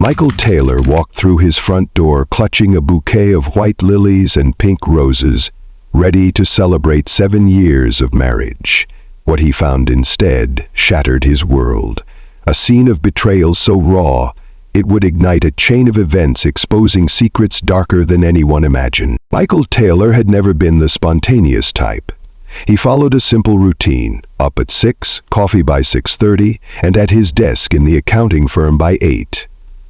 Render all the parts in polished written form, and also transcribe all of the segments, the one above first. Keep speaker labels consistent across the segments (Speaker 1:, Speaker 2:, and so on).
Speaker 1: Michael Taylor walked through his front door clutching a bouquet of white lilies and pink roses, ready to celebrate 7 years of marriage. What he found instead shattered his world. A scene of betrayal so raw, it would ignite a chain of events exposing secrets darker than anyone imagined. Michael Taylor had never been the spontaneous type. He followed a simple routine: up at 6, coffee by 6:30, and at his desk in the accounting firm by 8.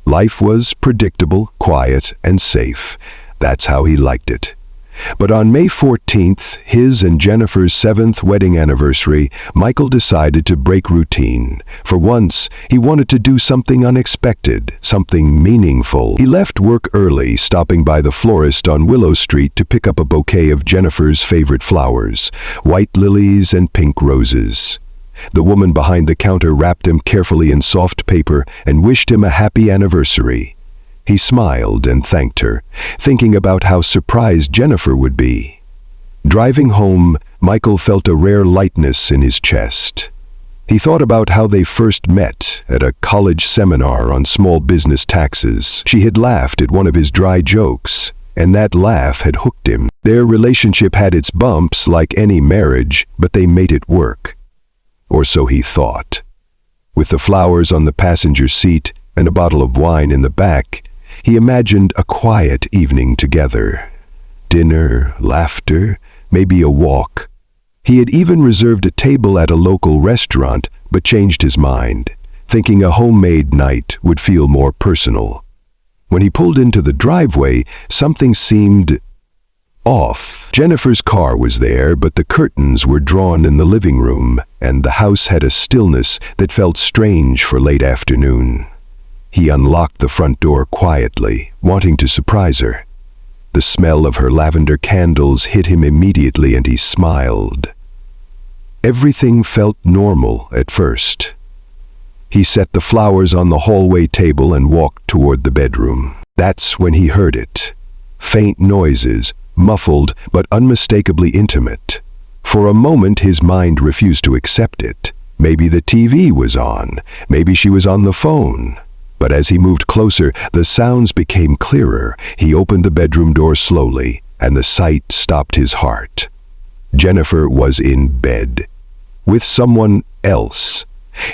Speaker 1: Life was predictable, quiet, and safe. That's how he liked it. But on May 14th, his and Jennifer's 7th wedding anniversary, Michael decided to break routine. For once, he wanted to do something unexpected, something meaningful. He left work early, stopping by the florist on Willow Street to pick up a bouquet of Jennifer's favorite flowers, white lilies and pink roses. The woman behind the counter wrapped them carefully in soft paper and wished him a happy anniversary. He smiled and thanked her, thinking about how surprised Jennifer would be. Driving home, Michael felt a rare lightness in his chest. He thought about how they first met at a college seminar on small business taxes. She had laughed at one of his dry jokes, and that laugh had hooked him. Their relationship had its bumps like any marriage, but they made it work. Or so he thought. With the flowers on the passenger seat and a bottle of wine in the back, he imagined a quiet evening together. Dinner, laughter, maybe a walk. He had even reserved a table at a local restaurant, but changed his mind, thinking a homemade night would feel more personal. When he pulled into the driveway, something seemed off. Jennifer's car was there, but the curtains were drawn in the living room, and the house had a stillness that felt strange for late afternoon. He unlocked the front door quietly, wanting to surprise her. The smell of her lavender candles hit him immediately, and he smiled. Everything felt normal at first. He set the flowers on the hallway table and walked toward the bedroom. That's when he heard it. Faint noises, muffled but unmistakably intimate. For a moment his mind refused to accept it. Maybe the TV was on, maybe she was on the phone. But as he moved closer, the sounds became clearer. He opened the bedroom door slowly, and the sight stopped his heart. Jennifer was in bed, with someone else.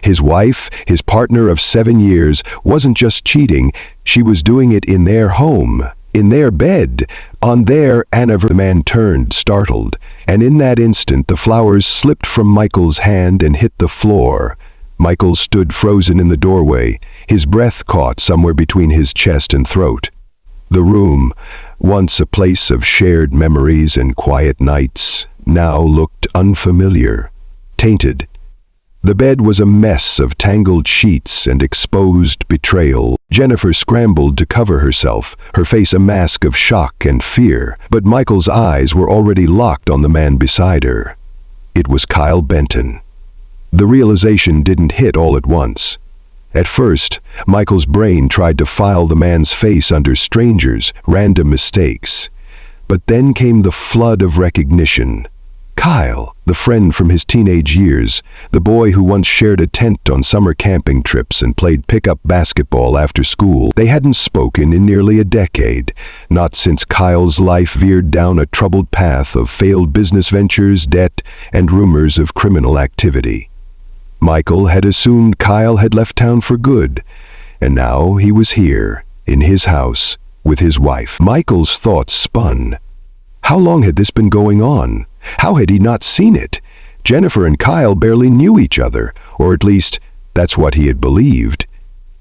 Speaker 1: His wife, his partner of 7 years, wasn't just cheating, she was doing it in their home, in their bed, on their anniversary. The man turned, startled, and in that instant the flowers slipped from Michael's hand and hit the floor. Michael stood frozen in the doorway, his breath caught somewhere between his chest and throat. The room, once a place of shared memories and quiet nights, now looked unfamiliar, tainted. The bed was a mess of tangled sheets and exposed betrayal. Jennifer scrambled to cover herself, her face a mask of shock and fear, but Michael's eyes were already locked on the man beside her. It was Kyle Benton. The realization didn't hit all at once. At first, Michael's brain tried to file the man's face under strangers, random mistakes. But then came the flood of recognition. Kyle, the friend from his teenage years, the boy who once shared a tent on summer camping trips and played pickup basketball after school. They hadn't spoken in nearly a decade, not since Kyle's life veered down a troubled path of failed business ventures, debt, and rumors of criminal activity. Michael had assumed Kyle had left town for good, and now he was here, in his house, with his wife. Michael's thoughts spun. How long had this been going on? How had he not seen it? Jennifer and Kyle barely knew each other, or at least, that's what he had believed.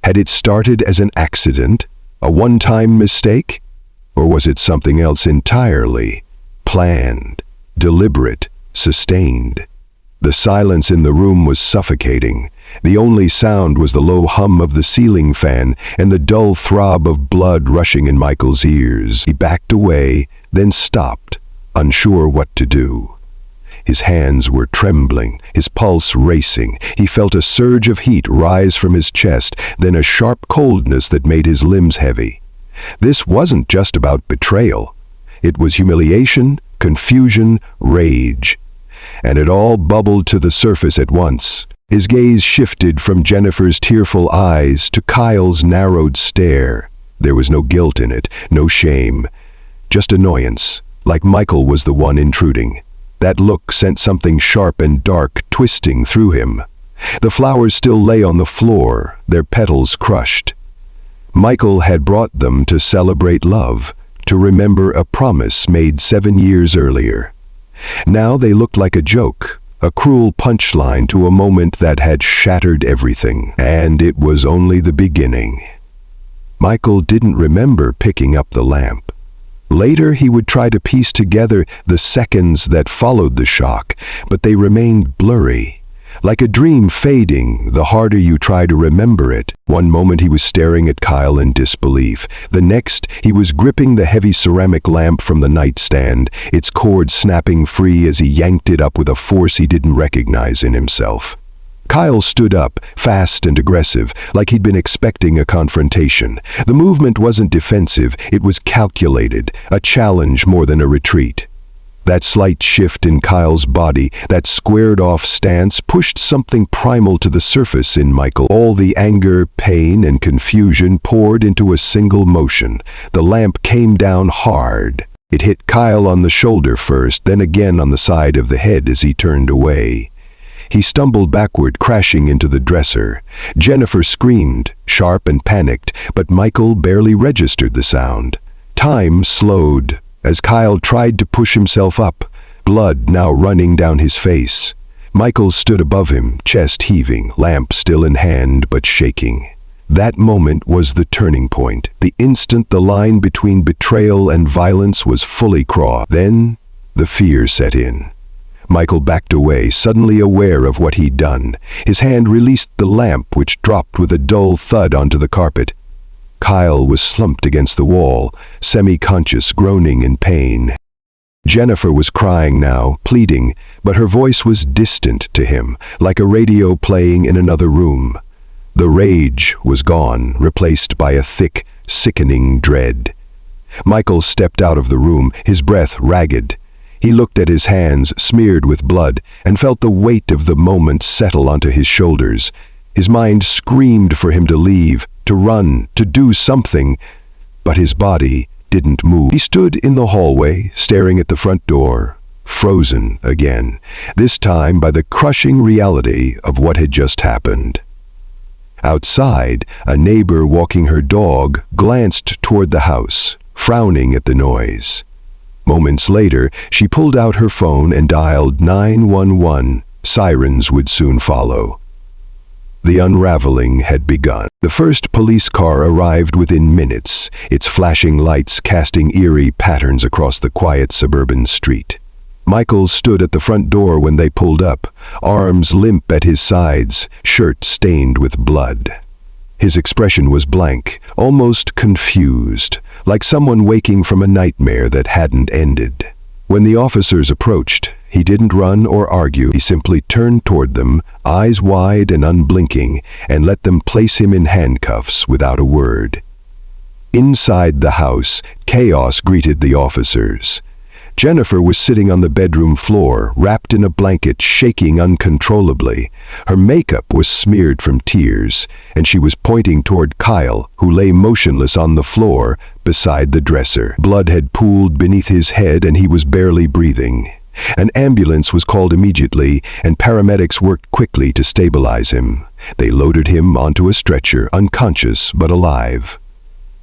Speaker 1: Had it started as an accident, a one-time mistake? Or was it something else entirely? Planned, deliberate, sustained. The silence in the room was suffocating. The only sound was the low hum of the ceiling fan and the dull throb of blood rushing in Michael's ears. He backed away, then stopped, unsure what to do. His hands were trembling, his pulse racing. He felt a surge of heat rise from his chest, then a sharp coldness that made his limbs heavy. This wasn't just about betrayal. It was humiliation, confusion, rage. And it all bubbled to the surface at once. His gaze shifted from Jennifer's tearful eyes to Kyle's narrowed stare. There was no guilt in it, no shame, just annoyance, like Michael was the one intruding. That look sent something sharp and dark twisting through him. The flowers still lay on the floor, their petals crushed. Michael had brought them to celebrate love, to remember a promise made 7 years earlier. Now they looked like a joke, a cruel punchline to a moment that had shattered everything, and it was only the beginning. Michael didn't remember picking up the lamp. Later he would try to piece together the seconds that followed the shock, but they remained blurry. Like a dream fading, the harder you try to remember it. One moment he was staring at Kyle in disbelief. The next, he was gripping the heavy ceramic lamp from the nightstand, its cord snapping free as he yanked it up with a force he didn't recognize in himself. Kyle stood up, fast and aggressive, like he'd been expecting a confrontation. The movement wasn't defensive, it was calculated, a challenge more than a retreat. That slight shift in Kyle's body, that squared-off stance, pushed something primal to the surface in Michael. All the anger, pain, and confusion poured into a single motion. The lamp came down hard. It hit Kyle on the shoulder first, then again on the side of the head as he turned away. He stumbled backward, crashing into the dresser. Jennifer screamed, sharp and panicked, but Michael barely registered the sound. Time slowed as Kyle tried to push himself up, blood now running down his face. Michael stood above him, chest heaving, lamp still in hand but shaking. That moment was the turning point, the instant the line between betrayal and violence was fully crossed. Then the fear set in. Michael backed away, suddenly aware of what he'd done. His hand released the lamp, which dropped with a dull thud onto the carpet. Kyle was slumped against the wall, semi-conscious, groaning in pain. Jennifer was crying now, pleading, but her voice was distant to him, like a radio playing in another room. The rage was gone, replaced by a thick, sickening dread. Michael stepped out of the room, his breath ragged. He looked at his hands, smeared with blood, and felt the weight of the moment settle onto his shoulders. His mind screamed for him to leave, to run, to do something, but his body didn't move. He stood in the hallway, staring at the front door, frozen again, this time by the crushing reality of what had just happened. Outside, a neighbor walking her dog glanced toward the house, frowning at the noise. Moments later, she pulled out her phone and dialed 911. Sirens would soon follow. The unraveling had begun. The first police car arrived within minutes, its flashing lights casting eerie patterns across the quiet suburban street. Michael stood at the front door when they pulled up, arms limp at his sides, shirt stained with blood. His expression was blank, almost confused, like someone waking from a nightmare that hadn't ended. When the officers approached, he didn't run or argue. He simply turned toward them, eyes wide and unblinking, and let them place him in handcuffs without a word. Inside the house, chaos greeted the officers. Jennifer was sitting on the bedroom floor, wrapped in a blanket, shaking uncontrollably. Her makeup was smeared from tears, and she was pointing toward Kyle, who lay motionless on the floor beside the dresser. Blood had pooled beneath his head, and he was barely breathing. An ambulance was called immediately, and paramedics worked quickly to stabilize him. They loaded him onto a stretcher, unconscious but alive.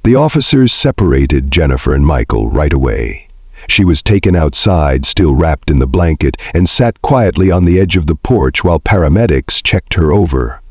Speaker 1: The officers separated Jennifer and Michael right away. She was taken outside, still wrapped in the blanket, and sat quietly on the edge of the porch while paramedics checked her over.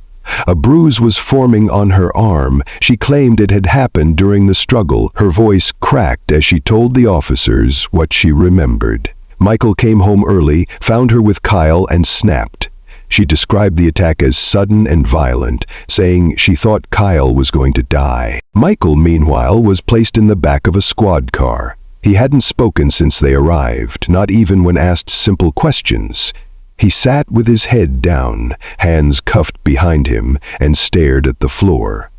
Speaker 1: A bruise was forming on her arm. She claimed it had happened during the struggle. Her voice cracked as she told the officers what she remembered. Michael came home early, found her with Kyle, and snapped. She described the attack as sudden and violent, saying she thought Kyle was going to die. Michael, meanwhile, was placed in the back of a squad car. He hadn't spoken since they arrived, not even when asked simple questions. He sat with his head down, hands cuffed behind him, and stared at the floor.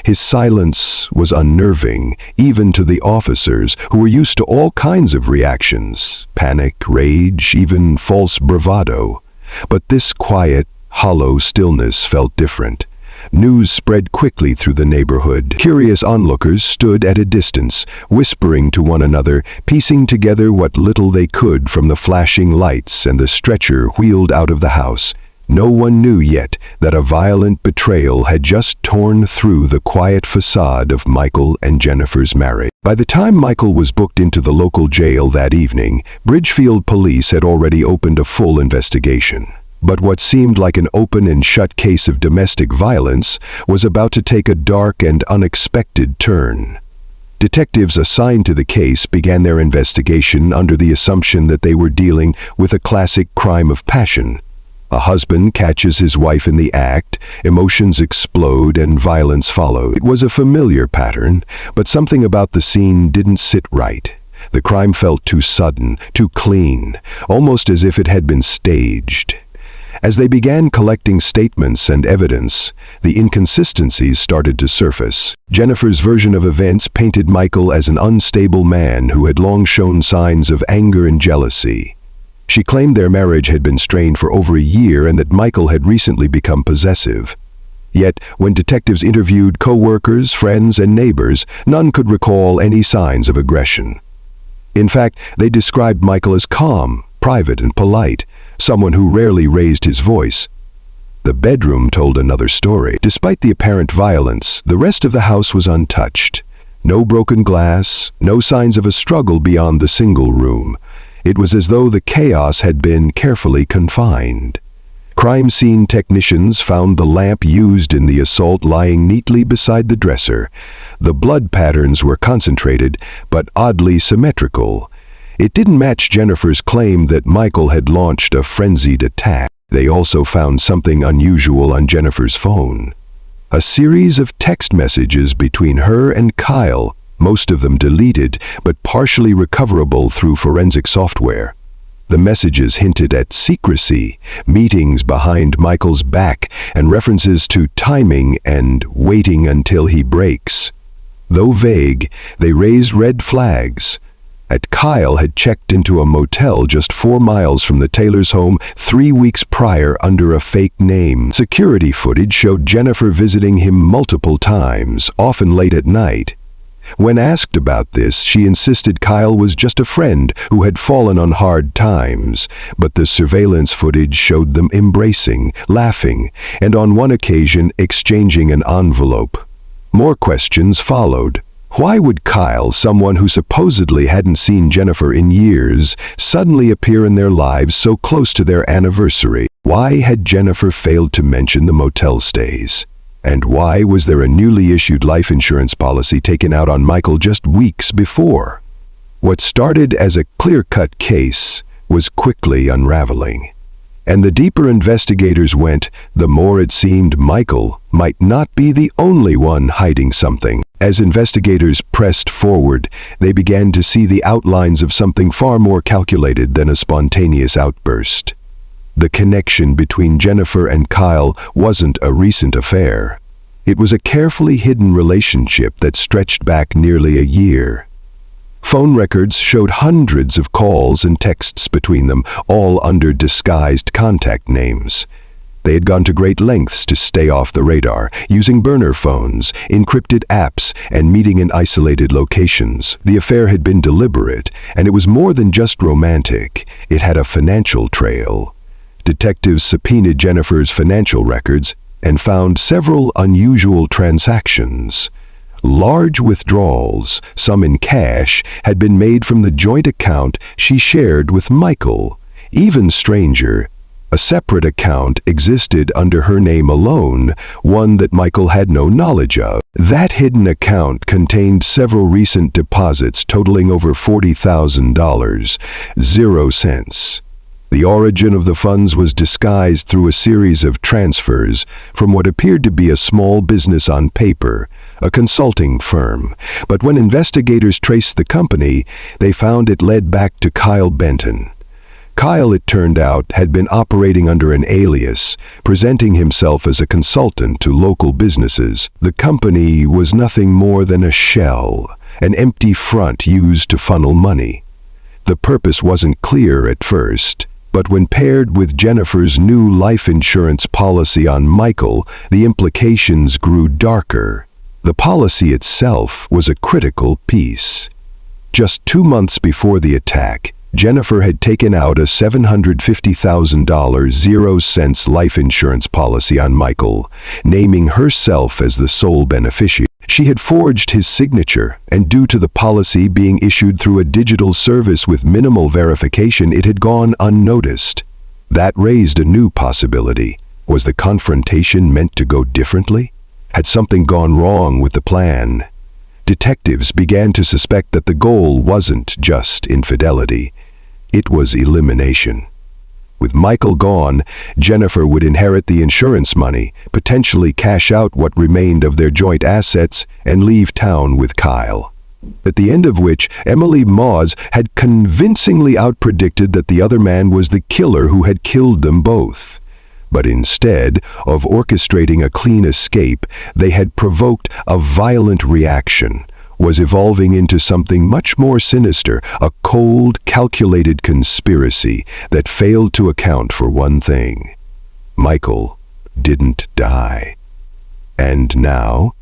Speaker 1: His silence was unnerving, even to the officers, who were used to all kinds of reactions, panic, rage, even false bravado. But this quiet, hollow stillness felt different. News spread quickly through the neighborhood. Curious onlookers stood at a distance, whispering to one another, piecing together what little they could from the flashing lights and the stretcher wheeled out of the house. No one knew yet that a violent betrayal had just torn through the quiet facade of Michael and Jennifer's marriage. By the time Michael was booked into the local jail that evening, Bridgefield police had already opened a full investigation. But what seemed like an open and shut case of domestic violence was about to take a dark and unexpected turn. Detectives assigned to the case began their investigation under the assumption that they were dealing with a classic crime of passion. A husband catches his wife in the act, emotions explode, and violence follows. It was a familiar pattern, but something about the scene didn't sit right. The crime felt too sudden, too clean, almost as if it had been staged. As they began collecting statements and evidence, the inconsistencies started to surface. Jennifer's version of events painted Michael as an unstable man who had long shown signs of anger and jealousy. She claimed their marriage had been strained for over a year and that Michael had recently become possessive. Yet, when detectives interviewed co-workers, friends, and neighbors, none could recall any signs of aggression. In fact, they described Michael as calm, private, and polite, someone who rarely raised his voice. The bedroom told another story. Despite the apparent violence, the rest of the house was untouched. No broken glass, no signs of a struggle beyond the single room. It was as though the chaos had been carefully confined. Crime scene technicians found the lamp used in the assault lying neatly beside the dresser. The blood patterns were concentrated, but oddly symmetrical. It didn't match Jennifer's claim that Michael had launched a frenzied attack. They also found something unusual on Jennifer's phone. A series of text messages between her and Kyle, most of them deleted, but partially recoverable through forensic software. The messages hinted at secrecy, meetings behind Michael's back, and references to timing and waiting until he breaks. Though vague, they raised red flags. Kyle had checked into a motel just 4 miles from the Taylor's home 3 weeks prior under a fake name. Security footage showed Jennifer visiting him multiple times, often late at night. When asked about this, she insisted Kyle was just a friend who had fallen on hard times, but the surveillance footage showed them embracing, laughing, and on one occasion exchanging an envelope. More questions followed. Why would Kyle, someone who supposedly hadn't seen Jennifer in years, suddenly appear in their lives so close to their anniversary? Why had Jennifer failed to mention the motel stays? And why was there a newly issued life insurance policy taken out on Michael just weeks before? What started as a clear-cut case was quickly unraveling. And the deeper investigators went, the more it seemed Michael might not be the only one hiding something. As investigators pressed forward, they began to see the outlines of something far more calculated than a spontaneous outburst. The connection between Jennifer and Kyle wasn't a recent affair. It was a carefully hidden relationship that stretched back nearly a year. Phone records showed hundreds of calls and texts between them, all under disguised contact names. They had gone to great lengths to stay off the radar, using burner phones, encrypted apps, and meeting in isolated locations. The affair had been deliberate, and it was more than just romantic. It had a financial trail. Detectives subpoenaed Jennifer's financial records and found several unusual transactions. Large withdrawals, some in cash, had been made from the joint account she shared with Michael. Even stranger, a separate account existed under her name alone, one that Michael had no knowledge of. That hidden account contained several recent deposits totaling over $40,000, 0 cents. The origin of the funds was disguised through a series of transfers from what appeared to be a small business on paper, a consulting firm. But when investigators traced the company, they found it led back to Kyle Benton. Kyle, it turned out, had been operating under an alias, presenting himself as a consultant to local businesses. The company was nothing more than a shell, an empty front used to funnel money. The purpose wasn't clear at first. But when paired with Jennifer's new life insurance policy on Michael, the implications grew darker. The policy itself was a critical piece. Just 2 months before the attack, Jennifer had taken out a $750,000 0-cents life insurance policy on Michael, naming herself as the sole beneficiary. She had forged his signature, and due to the policy being issued through a digital service with minimal verification, it had gone unnoticed. That raised a new possibility. Was the confrontation meant to go differently? Had something gone wrong with the plan? Detectives began to suspect that the goal wasn't just infidelity. It was elimination. With Michael gone, Jennifer would inherit the insurance money, potentially cash out what remained of their joint assets, and leave town with Kyle. At the end of which, Emily Moss had convincingly outpredicted that the other man was the killer who had killed them both. But instead of orchestrating a clean escape, they had provoked a violent reaction, was evolving into something much more sinister, a cold, calculated conspiracy that failed to account for one thing. Michael didn't die. And now,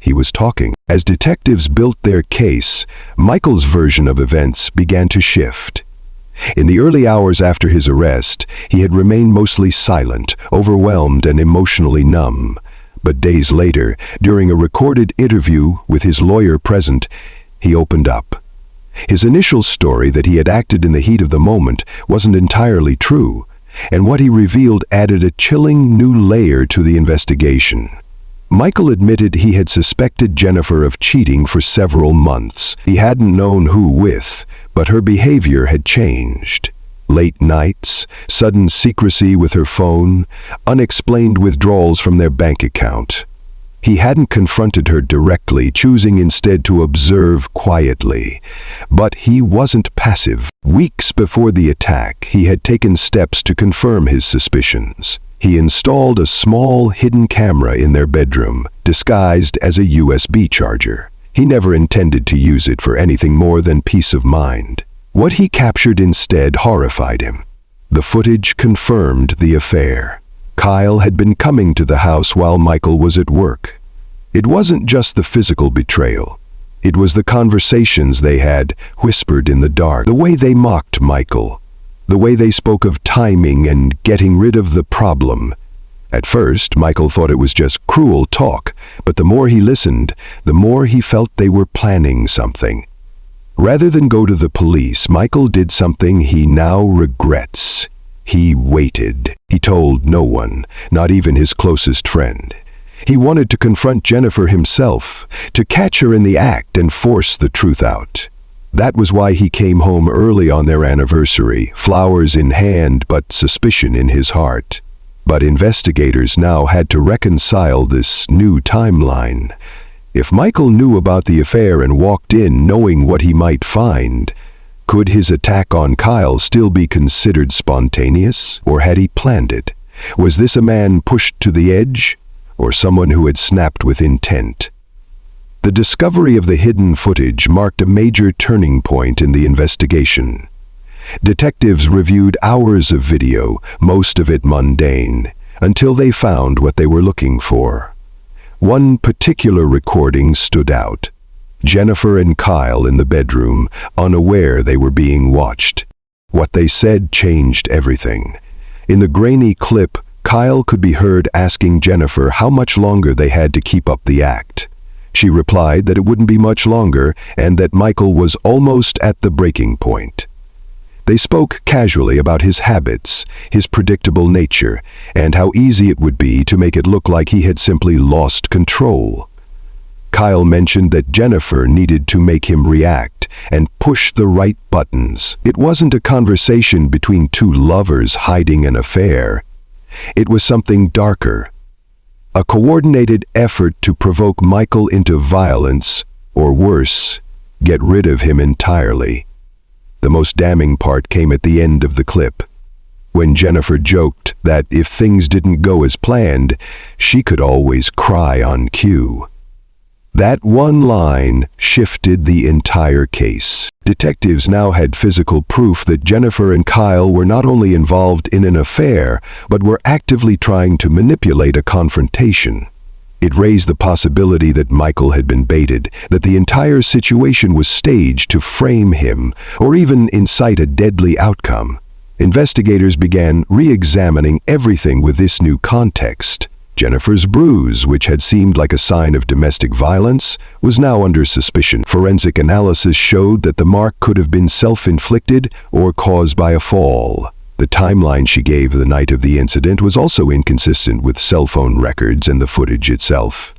Speaker 1: he was talking. As detectives built their case, Michael's version of events began to shift. In the early hours after his arrest, he had remained mostly silent, overwhelmed and emotionally numb. But days later, during a recorded interview with his lawyer present, he opened up. His initial story that he had acted in the heat of the moment wasn't entirely true, and what he revealed added a chilling new layer to the investigation. Michael admitted he had suspected Jennifer of cheating for several months. He hadn't known who with, but her behavior had changed. Late nights, sudden secrecy with her phone, unexplained withdrawals from their bank account. He hadn't confronted her directly, choosing instead to observe quietly. But he wasn't passive. Weeks before the attack, he had taken steps to confirm his suspicions. He installed a small hidden camera in their bedroom, disguised as a USB charger. He never intended to use it for anything more than peace of mind. What he captured instead horrified him. The footage confirmed the affair. Kyle had been coming to the house while Michael was at work. It wasn't just the physical betrayal. It was the conversations they had, whispered in the dark, the way they mocked Michael, the way they spoke of timing and getting rid of the problem. At first, Michael thought it was just cruel talk, but the more he listened, the more he felt they were planning something. Rather than go to the police, Michael did something he now regrets. He waited. He told no one, not even his closest friend. He wanted to confront Jennifer himself, to catch her in the act and force the truth out. That was why he came home early on their anniversary, flowers in hand but suspicion in his heart. But investigators now had to reconcile this new timeline. If Michael knew about the affair and walked in knowing what he might find, could his attack on Kyle still be considered spontaneous, or had he planned it? Was this a man pushed to the edge, or someone who had snapped with intent? The discovery of the hidden footage marked a major turning point in the investigation. Detectives reviewed hours of video, most of it mundane, until they found what they were looking for. One particular recording stood out. Jennifer and Kyle in the bedroom, unaware they were being watched. What they said changed everything. In the grainy clip, Kyle could be heard asking Jennifer how much longer they had to keep up the act. She replied that it wouldn't be much longer and that Michael was almost at the breaking point. They spoke casually about his habits, his predictable nature, and how easy it would be to make it look like he had simply lost control. Kyle mentioned that Jennifer needed to make him react and push the right buttons. It wasn't a conversation between two lovers hiding an affair. It was something darker. A coordinated effort to provoke Michael into violence, or worse, get rid of him entirely. The most damning part came at the end of the clip, when Jennifer joked that if things didn't go as planned, she could always cry on cue. That one line shifted the entire case. Detectives now had physical proof that Jennifer and Kyle were not only involved in an affair, but were actively trying to manipulate a confrontation. It raised the possibility that Michael had been baited, that the entire situation was staged to frame him, or even incite a deadly outcome. Investigators began re-examining everything with this new context. Jennifer's bruise, which had seemed like a sign of domestic violence, was now under suspicion. Forensic analysis showed that the mark could have been self-inflicted or caused by a fall. The timeline she gave the night of the incident was also inconsistent with cell phone records and the footage itself.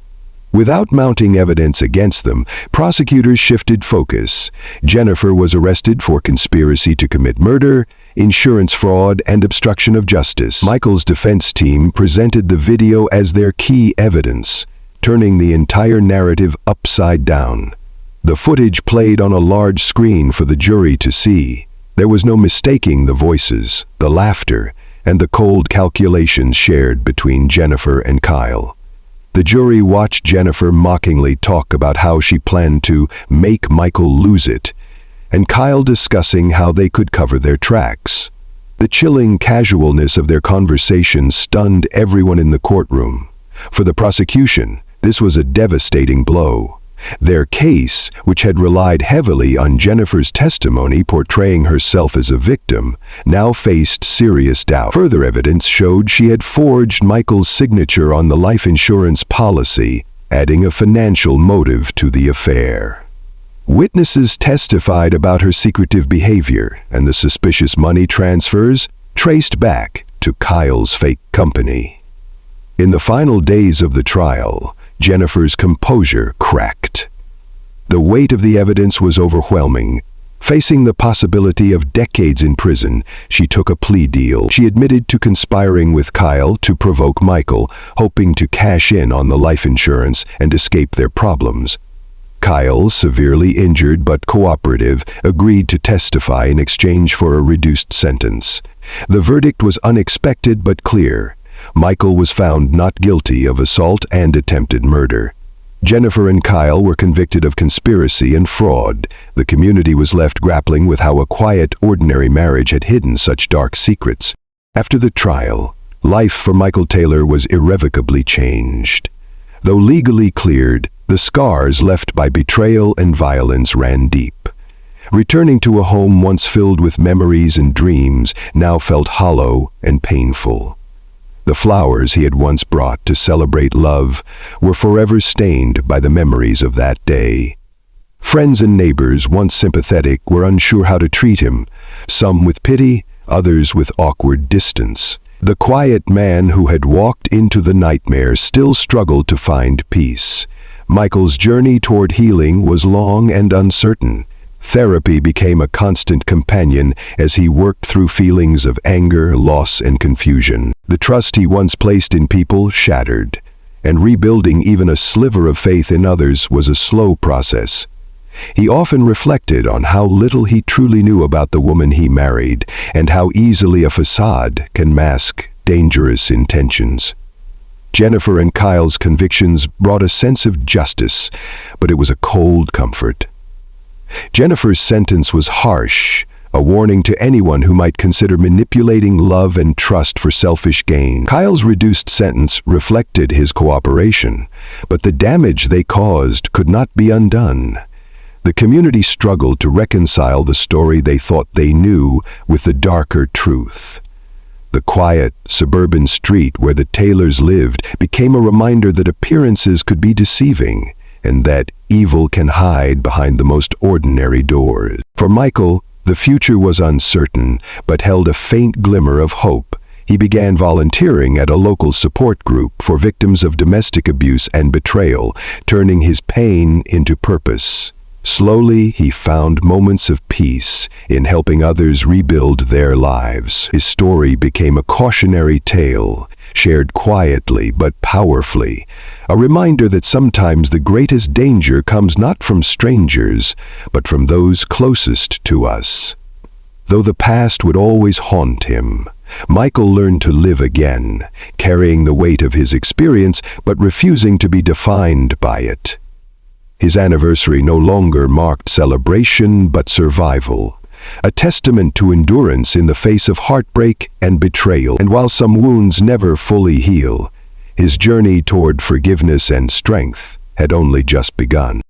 Speaker 1: Without mounting evidence against them, prosecutors shifted focus. Jennifer was arrested for conspiracy to commit murder, insurance fraud, and obstruction of justice. Michael's defense team presented the video as their key evidence, turning the entire narrative upside down. The footage played on a large screen for the jury to see. There was no mistaking the voices, the laughter, and the cold calculations shared between Jennifer and Kyle. The jury watched Jennifer mockingly talk about how she planned to make Michael lose it, and Kyle discussing how they could cover their tracks. The chilling casualness of their conversation stunned everyone in the courtroom. For the prosecution, this was a devastating blow. Their case, which had relied heavily on Jennifer's testimony portraying herself as a victim, now faced serious doubt. Further evidence showed she had forged Michael's signature on the life insurance policy, adding a financial motive to the affair. Witnesses testified about her secretive behavior, and the suspicious money transfers traced back to Kyle's fake company. In the final days of the trial, Jennifer's composure cracked. The weight of the evidence was overwhelming. Facing the possibility of decades in prison, she took a plea deal. She admitted to conspiring with Kyle to provoke Michael, hoping to cash in on the life insurance and escape their problems. Kyle, severely injured but cooperative, agreed to testify in exchange for a reduced sentence. The verdict was unexpected but clear. Michael was found not guilty of assault and attempted murder. Jennifer and Kyle were convicted of conspiracy and fraud. The community was left grappling with how a quiet, ordinary marriage had hidden such dark secrets. After the trial, life for Michael Taylor was irrevocably changed. Though legally cleared, the scars left by betrayal and violence ran deep. Returning to a home once filled with memories and dreams now felt hollow and painful. The flowers he had once brought to celebrate love were forever stained by the memories of that day. Friends and neighbors, once sympathetic, were unsure how to treat him, some with pity, others with awkward distance. The quiet man who had walked into the nightmare still struggled to find peace. Michael's journey toward healing was long and uncertain. Therapy became a constant companion as he worked through feelings of anger, loss, and confusion. The trust he once placed in people shattered, and rebuilding even a sliver of faith in others was a slow process. He often reflected on how little he truly knew about the woman he married, and how easily a facade can mask dangerous intentions. Jennifer and Kyle's convictions brought a sense of justice, but it was a cold comfort. Jennifer's sentence was harsh, a warning to anyone who might consider manipulating love and trust for selfish gain. Kyle's reduced sentence reflected his cooperation, but the damage they caused could not be undone. The community struggled to reconcile the story they thought they knew with the darker truth. The quiet, suburban street where the Taylors lived became a reminder that appearances could be deceiving, and that evil can hide behind the most ordinary doors. For Michael, the future was uncertain, but held a faint glimmer of hope. He began volunteering at a local support group for victims of domestic abuse and betrayal, turning his pain into purpose. Slowly, he found moments of peace in helping others rebuild their lives. His story became a cautionary tale, shared quietly but powerfully, a reminder that sometimes the greatest danger comes not from strangers, but from those closest to us. Though the past would always haunt him, Michael learned to live again, carrying the weight of his experience but refusing to be defined by it. His anniversary no longer marked celebration but survival, a testament to endurance in the face of heartbreak and betrayal. And while some wounds never fully heal, his journey toward forgiveness and strength had only just begun.